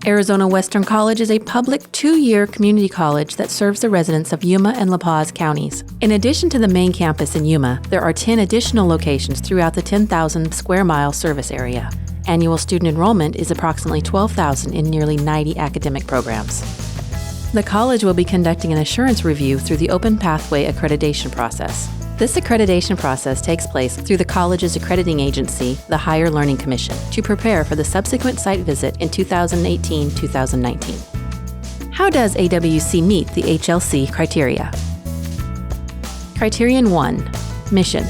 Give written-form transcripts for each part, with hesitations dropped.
Arizona Western College is a public 2-year community college that serves the residents of Yuma and La Paz counties. In addition to the main campus in Yuma, there are 10 additional locations throughout the 10,000 square mile service area. Annual student enrollment is approximately 12,000 in nearly 90 academic programs. The college will be conducting an assurance review through the Open Pathway accreditation process. This accreditation process takes place through the college's accrediting agency, the Higher Learning Commission, to prepare for the subsequent site visit in 2018-2019. How does AWC meet the HLC criteria? Criterion 1. Mission.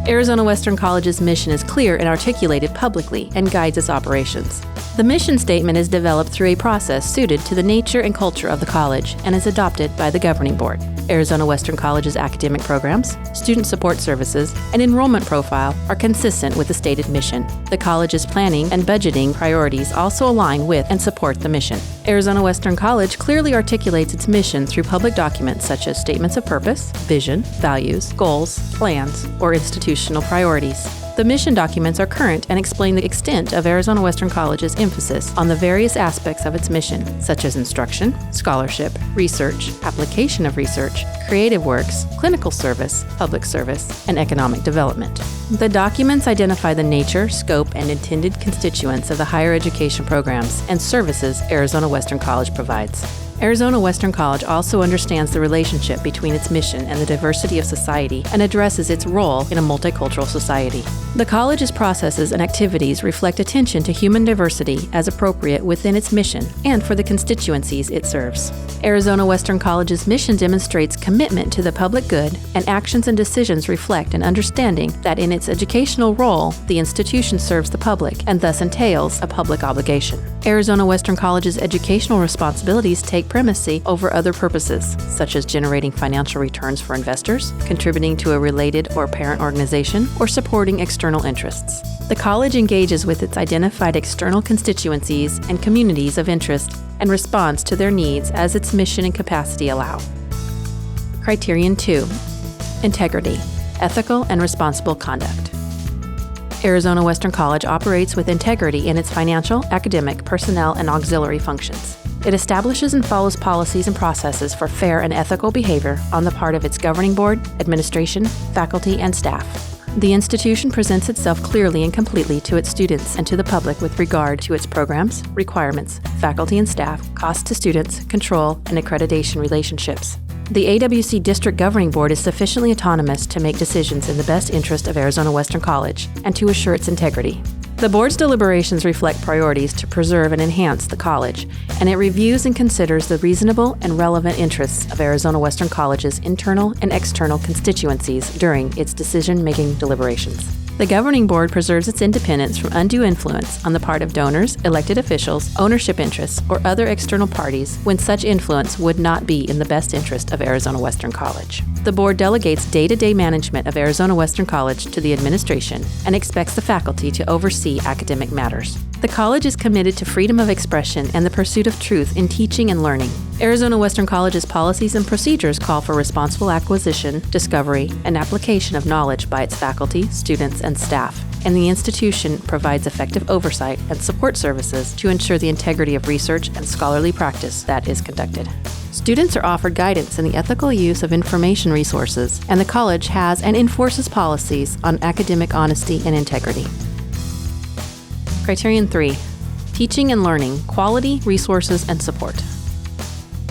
Arizona Western College's mission is clear and articulated publicly and guides its operations. The mission statement is developed through a process suited to the nature and culture of the college and is adopted by the governing board. Arizona Western College's academic programs, student support services, and enrollment profile are consistent with the stated mission. The college's planning and budgeting priorities also align with and support the mission. Arizona Western College clearly articulates its mission through public documents such as statements of purpose, vision, values, goals, plans, or institutional priorities. The mission documents are current and explain the extent of Arizona Western College's emphasis on the various aspects of its mission, such as instruction, scholarship, research, application of research, creative works, clinical service, public service, and economic development. The documents identify the nature, scope, and intended constituents of the higher education programs and services Arizona Western College provides. Arizona Western College also understands the relationship between its mission and the diversity of society and addresses its role in a multicultural society. The college's processes and activities reflect attention to human diversity as appropriate within its mission and for the constituencies it serves. Arizona Western College's mission demonstrates commitment to the public good, and actions and decisions reflect an understanding that in its educational role, the institution serves the public and thus entails a public obligation. Arizona Western College's educational responsibilities take primacy over other purposes, such as generating financial returns for investors, contributing to a related or parent organization, or supporting external interests. The college engages with its identified external constituencies and communities of interest and responds to their needs as its mission and capacity allow. Criterion 2. Integrity, ethical and responsible conduct. Arizona Western College operates with integrity in its financial, academic, personnel, and auxiliary functions. It establishes and follows policies and processes for fair and ethical behavior on the part of its governing board, administration, faculty, and staff. The institution presents itself clearly and completely to its students and to the public with regard to its programs, requirements, faculty and staff, cost to students, control, and accreditation relationships. The AWC District Governing Board is sufficiently autonomous to make decisions in the best interest of Arizona Western College and to assure its integrity. The board's deliberations reflect priorities to preserve and enhance the college, and it reviews and considers the reasonable and relevant interests of Arizona Western College's internal and external constituencies during its decision-making deliberations. The governing board preserves its independence from undue influence on the part of donors, elected officials, ownership interests, or other external parties when such influence would not be in the best interest of Arizona Western College. The board delegates day-to-day management of Arizona Western College to the administration and expects the faculty to oversee academic matters. The college is committed to freedom of expression and the pursuit of truth in teaching and learning. Arizona Western College's policies and procedures call for responsible acquisition, discovery, and application of knowledge by its faculty, students, and staff, and the institution provides effective oversight and support services to ensure the integrity of research and scholarly practice that is conducted. Students are offered guidance in the ethical use of information resources, and the college has and enforces policies on academic honesty and integrity. Criterion 3. Teaching and learning, quality, resources, and support.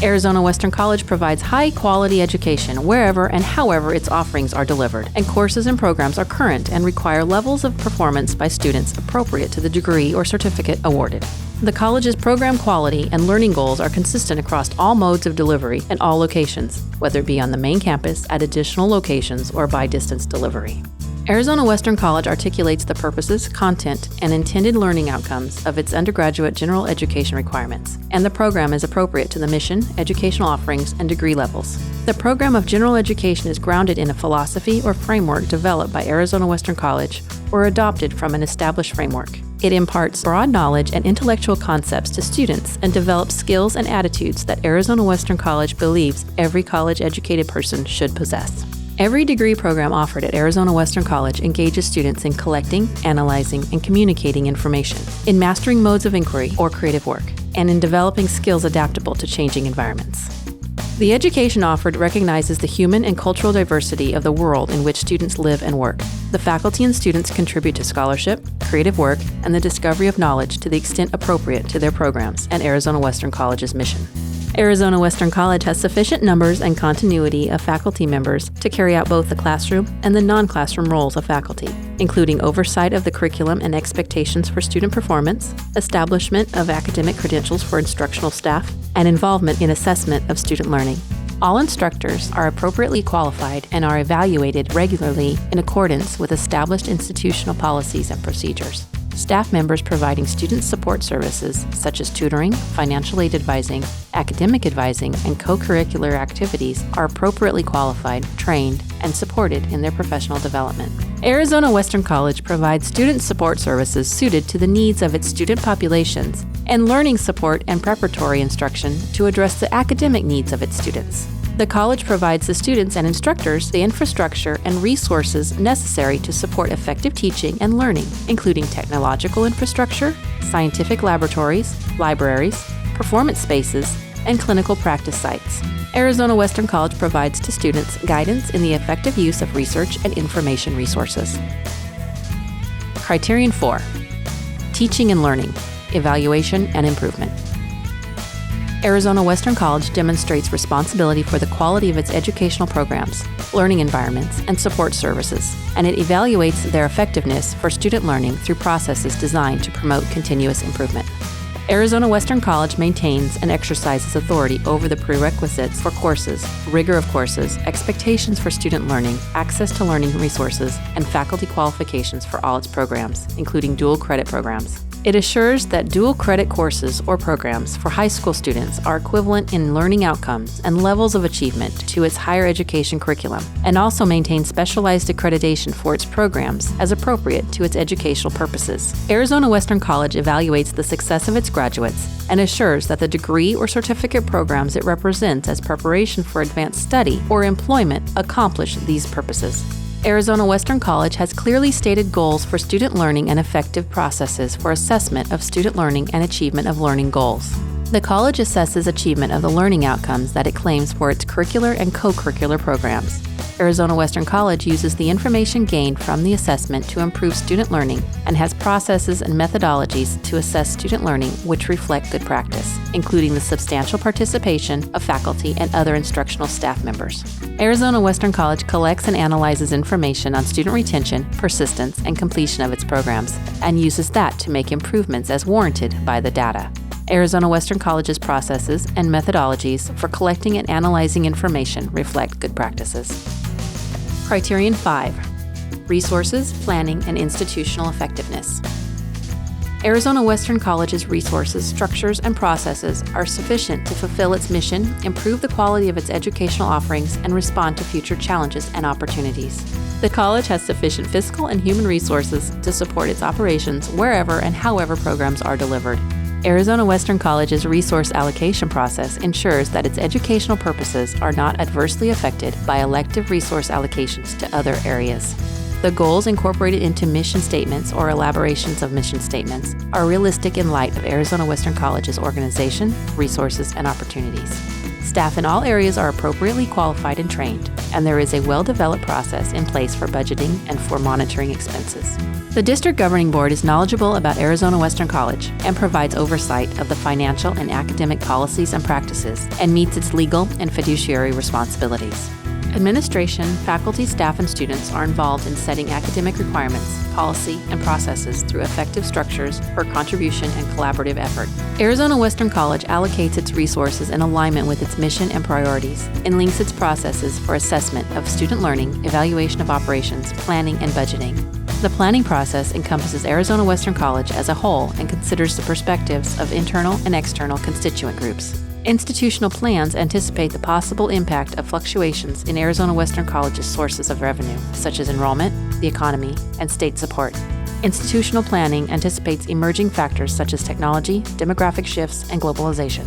Arizona Western College provides high-quality education wherever and however its offerings are delivered, and courses and programs are current and require levels of performance by students appropriate to the degree or certificate awarded. The college's program quality and learning goals are consistent across all modes of delivery and all locations, whether it be on the main campus, at additional locations, or by distance delivery. Arizona Western College articulates the purposes, content, and intended learning outcomes of its undergraduate general education requirements, and the program is appropriate to the mission, educational offerings, and degree levels. The program of general education is grounded in a philosophy or framework developed by Arizona Western College or adopted from an established framework. It imparts broad knowledge and intellectual concepts to students and develops skills and attitudes that Arizona Western College believes every college-educated person should possess. Every degree program offered at Arizona Western College engages students in collecting, analyzing, and communicating information, in mastering modes of inquiry or creative work, and in developing skills adaptable to changing environments. The education offered recognizes the human and cultural diversity of the world in which students live and work. The faculty and students contribute to scholarship, creative work, and the discovery of knowledge to the extent appropriate to their programs and Arizona Western College's mission. Arizona Western College has sufficient numbers and continuity of faculty members to carry out both the classroom and the non-classroom roles of faculty, including oversight of the curriculum and expectations for student performance, establishment of academic credentials for instructional staff, and involvement in assessment of student learning. All instructors are appropriately qualified and are evaluated regularly in accordance with established institutional policies and procedures. Staff members providing student support services such as tutoring, financial aid advising, academic advising, and co-curricular activities are appropriately qualified, trained, and supported in their professional development. Arizona Western College provides student support services suited to the needs of its student populations and learning support and preparatory instruction to address the academic needs of its students. The college provides the students and instructors the infrastructure and resources necessary to support effective teaching and learning, including technological infrastructure, scientific laboratories, libraries, performance spaces, and clinical practice sites. Arizona Western College provides to students guidance in the effective use of research and information resources. Criterion 4: Teaching and Learning, Evaluation and Improvement. Arizona Western College demonstrates responsibility for the quality of its educational programs, learning environments, and support services, and it evaluates their effectiveness for student learning through processes designed to promote continuous improvement. Arizona Western College maintains and exercises authority over the prerequisites for courses, rigor of courses, expectations for student learning, access to learning resources, and faculty qualifications for all its programs, including dual credit programs. It assures that dual credit courses or programs for high school students are equivalent in learning outcomes and levels of achievement to its higher education curriculum, and also maintains specialized accreditation for its programs as appropriate to its educational purposes. Arizona Western College evaluates the success of its graduates and assures that the degree or certificate programs it represents as preparation for advanced study or employment accomplish these purposes. Arizona Western College has clearly stated goals for student learning and effective processes for assessment of student learning and achievement of learning goals. The college assesses achievement of the learning outcomes that it claims for its curricular and co-curricular programs. Arizona Western College uses the information gained from the assessment to improve student learning and has processes and methodologies to assess student learning which reflect good practice, including the substantial participation of faculty and other instructional staff members. Arizona Western College collects and analyzes information on student retention, persistence, and completion of its programs, and uses that to make improvements as warranted by the data. Arizona Western College's processes and methodologies for collecting and analyzing information reflect good practices. Criterion 5: Resources, Planning, and Institutional Effectiveness. Arizona Western College's resources, structures, and processes are sufficient to fulfill its mission, improve the quality of its educational offerings, and respond to future challenges and opportunities. The college has sufficient fiscal and human resources to support its operations wherever and however programs are delivered. Arizona Western College's resource allocation process ensures that its educational purposes are not adversely affected by elective resource allocations to other areas. The goals incorporated into mission statements or elaborations of mission statements are realistic in light of Arizona Western College's organization, resources, and opportunities. Staff in all areas are appropriately qualified and trained, and there is a well-developed process in place for budgeting and for monitoring expenses. The District Governing Board is knowledgeable about Arizona Western College and provides oversight of the financial and academic policies and practices and meets its legal and fiduciary responsibilities. Administration, faculty, staff, and students are involved in setting academic requirements, policy, and processes through effective structures for contribution and collaborative effort. Arizona Western College allocates its resources in alignment with its mission and priorities and links its processes for assessment of student learning, evaluation of operations, planning, and budgeting. The planning process encompasses Arizona Western College as a whole and considers the perspectives of internal and external constituent groups. Institutional plans anticipate the possible impact of fluctuations in Arizona Western College's sources of revenue, such as enrollment, the economy, and state support. Institutional planning anticipates emerging factors such as technology, demographic shifts, and globalization.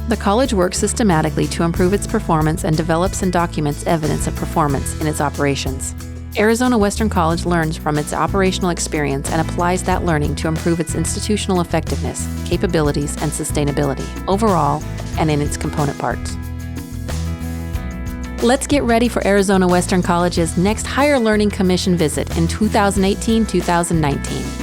The college works systematically to improve its performance and develops and documents evidence of performance in its operations. Arizona Western College learns from its operational experience and applies that learning to improve its institutional effectiveness, capabilities, and sustainability, overall and in its component parts. Let's get ready for Arizona Western College's next Higher Learning Commission visit in 2018-2019.